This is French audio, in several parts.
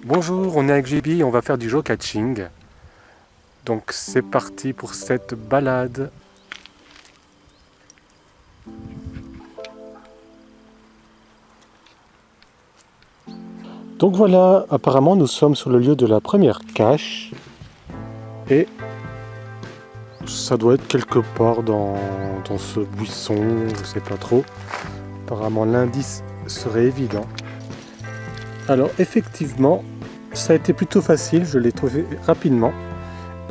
Bonjour, on est avec JB, on va faire du geocaching. Donc c'est parti pour cette balade. Donc voilà, apparemment nous sommes sur le lieu de la première cache. Et ça doit être quelque part dans ce buisson, je sais pas trop. Apparemment l'indice serait évident. Alors effectivement, ça a été plutôt facile, je l'ai trouvé rapidement.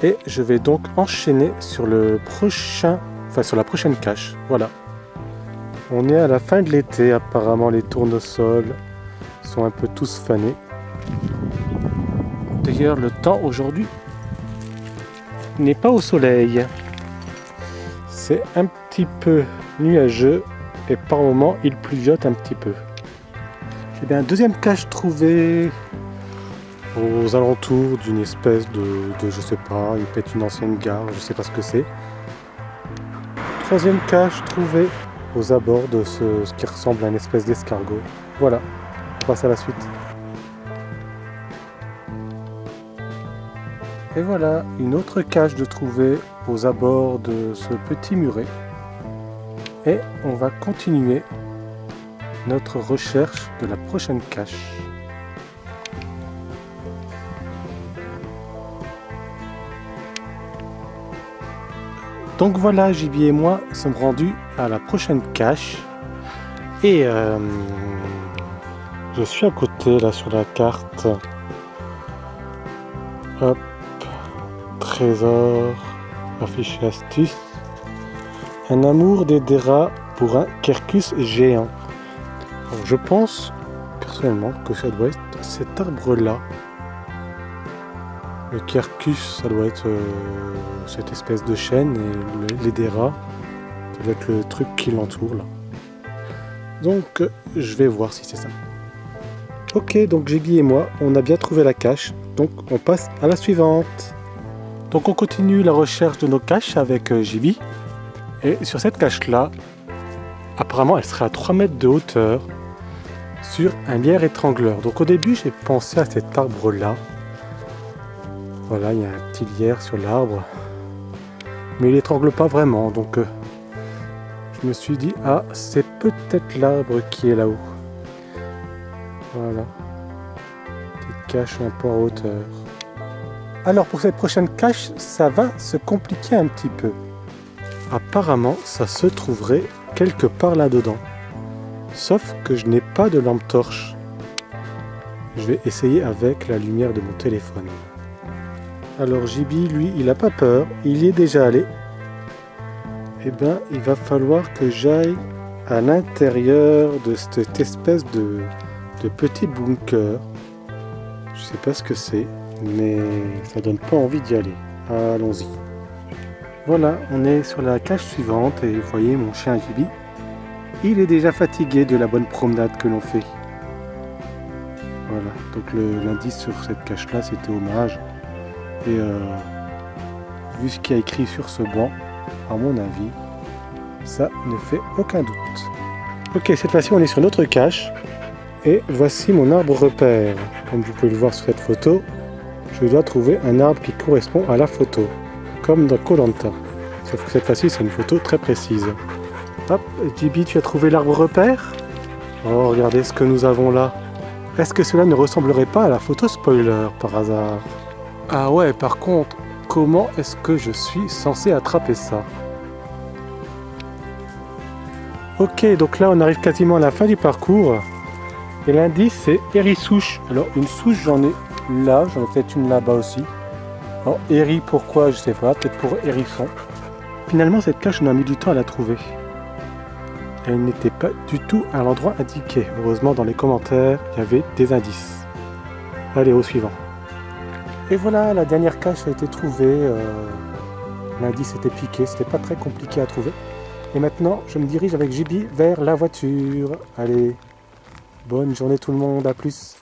Et je vais donc enchaîner sur sur la prochaine cache. Voilà. On est à la fin de l'été, apparemment les tournesols sont un peu tous fanés. D'ailleurs, le temps aujourd'hui n'est pas au soleil. C'est un petit peu nuageux et par moments il pluviote un petit peu. J'ai bien un deuxième cache trouvé aux alentours d'une espèce de je sais pas, il peut être une ancienne gare, je sais pas ce que c'est. Troisième cache trouvé aux abords de ce qui ressemble à une espèce d'escargot. Voilà, on passe à la suite. Et voilà, une autre cache de trouver aux abords de ce petit muret. Et on va continuer notre recherche de la prochaine cache. Donc voilà, JB et moi sommes rendus à la prochaine cache. Et je suis à côté là sur la carte. Hop, trésor, affiché astuce. Un amour des rats pour un quercus géant. Alors, je pense personnellement que ça doit être cet arbre là. Le quercus, ça doit être cette espèce de chêne, et les dérats, ça doit être le truc qui l'entoure là. Donc je vais voir si c'est ça. Ok, donc JB et moi, on a bien trouvé la cache, donc on passe à la suivante. Donc on continue la recherche de nos caches avec JB. Et sur cette cache là, apparemment elle serait à 3 mètres de hauteur sur un lierre étrangleur. Donc au début j'ai pensé à cet arbre là. Voilà, il y a un petit lierre sur l'arbre, mais il étrangle pas vraiment, donc je me suis dit, ah, c'est peut-être l'arbre qui est là-haut. Voilà, petite cache un peu en hauteur. Alors pour cette prochaine cache, ça va se compliquer un petit peu. Apparemment, ça se trouverait quelque part là-dedans, sauf que je n'ai pas de lampe torche. Je vais essayer avec la lumière de mon téléphone. Alors JB, lui, il n'a pas peur, il y est déjà allé. Eh bien, il va falloir que j'aille à l'intérieur de cette espèce de petit bunker. Je sais pas ce que c'est, mais ça donne pas envie d'y aller. Allons-y. Voilà, on est sur la cache suivante et vous voyez mon chien JB. Il est déjà fatigué de la bonne promenade que l'on fait. Voilà, donc l'indice sur cette cache-là, c'était hommage. Et vu ce qu'il y a écrit sur ce banc, à mon avis, ça ne fait aucun doute. Ok, cette fois-ci on est sur notre cache. Et voici mon arbre repère. Comme vous pouvez le voir sur cette photo, je dois trouver un arbre qui correspond à la photo. Comme dans Koh-Lanta. Sauf que cette fois-ci c'est une photo très précise. Hop, JB, tu as trouvé l'arbre repère? Oh, regardez ce que nous avons là. Est-ce que cela ne ressemblerait pas à la photo spoiler par hasard? Ah ouais, par contre, comment est-ce que je suis censé attraper ça? Ok, donc là on arrive quasiment à la fin du parcours. Et l'indice c'est hérissouche. Alors une souche j'en ai là, j'en ai peut-être une là-bas aussi. Alors héris pourquoi, je sais pas, peut-être pour hérisson. Finalement cette cache on a mis du temps à la trouver. Elle n'était pas du tout à l'endroit indiqué. Heureusement dans les commentaires il y avait des indices. Allez, au suivant. Et voilà, la dernière cache a été trouvée. L'indice était piqué, c'était pas très compliqué à trouver. Et maintenant, je me dirige avec JB vers la voiture. Allez, bonne journée tout le monde, à plus.